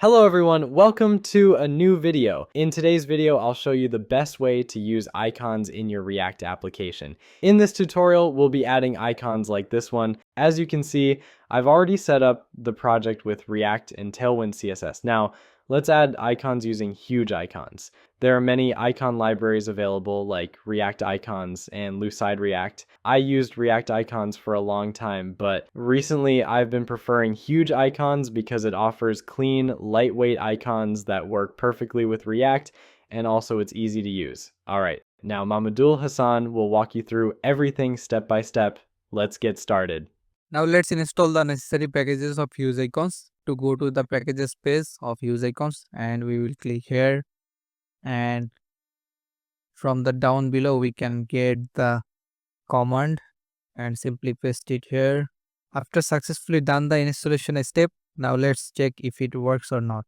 Hello everyone, welcome to a new video. In today's video, I'll show you the best way to use icons in your React application. In this tutorial, we'll be adding icons like this one. As you can see, I've already set up the project with React and Tailwind CSS. Now, let's add icons using Hugeicons. There are many icon libraries available like React Icons and Lucide React. I used React Icons for a long time, but recently I've been preferring Hugeicons because it offers clean, lightweight icons that work perfectly with React, and also it's easy to use. All right, now Mamadul Hassan will walk you through everything step by step. Let's get started. Now let's install the necessary packages of Hugeicons. To go to the packages page of Hugeicons, and we will click here, and from the down below we can get the command and simply paste it here. After successfully done the installation step, now let's check if it works or not.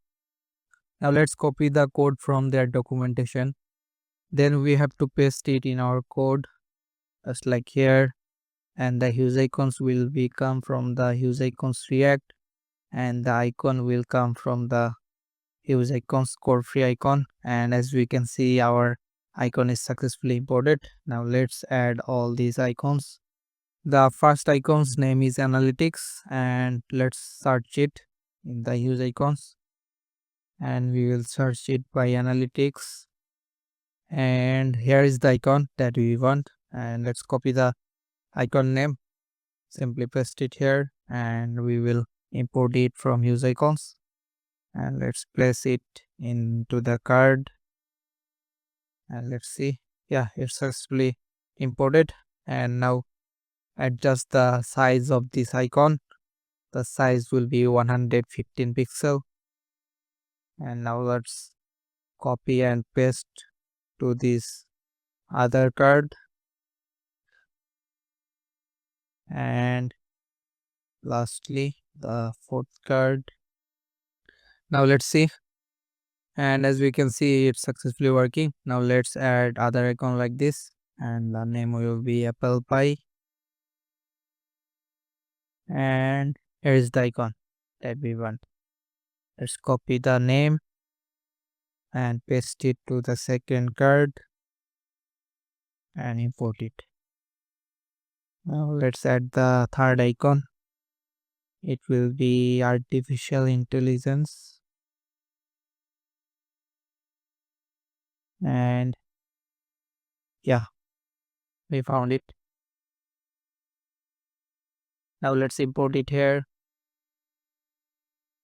Now let's copy the code from their documentation. Then we have to paste it in our code just like here, and the Hugeicons will come from the Hugeicons React, and the icon will come from the Hugeicons core free icon. And as we can see, our icon is successfully imported. Now let's add all these icons. The first icon's name is analytics, and let's search it in the Hugeicons, and we will search it by analytics. And here is the icon that we want, and let's copy the icon name, simply paste it here, and we will import it from Hugeicons, and let's place it into the card, and let's see, yeah, it's successfully imported. And now adjust the size of this icon. The size will be 115 pixel, and now let's copy and paste to this other card, and lastly the fourth card. Now let's see, and as we can see, it's successfully working. Now let's add other icon like this, and the name will be apple pie, and here is the icon that we want. Let's copy the name and paste it to the second card and import it. Now let's add the third icon. It will be artificial intelligence, and yeah, we found it. Now let's import it here,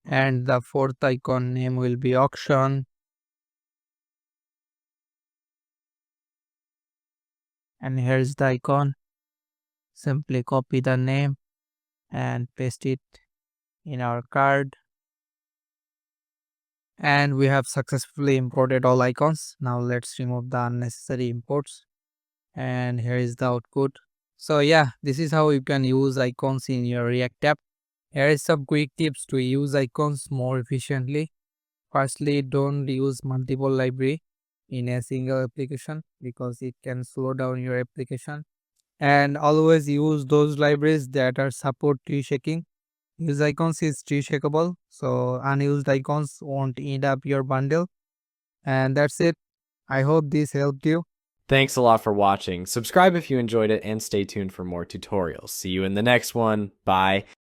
and the fourth icon name will be auction, and here's the icon. Simply copy the name and paste it in our card, and we have successfully imported all icons. Now let's remove the unnecessary imports, and here is the output. So yeah, this is how you can use icons in your React app. Here is some quick tips to use icons more efficiently. Firstly, don't use multiple library in a single application because it can slow down your application. And always use those libraries that are support tree shaking. Hugeicons is tree shakeable, so unused icons won't eat up your bundle. And that's it. I hope this helped you. Thanks a lot for watching. Subscribe if you enjoyed it and stay tuned for more tutorials. See you in the next one. Bye.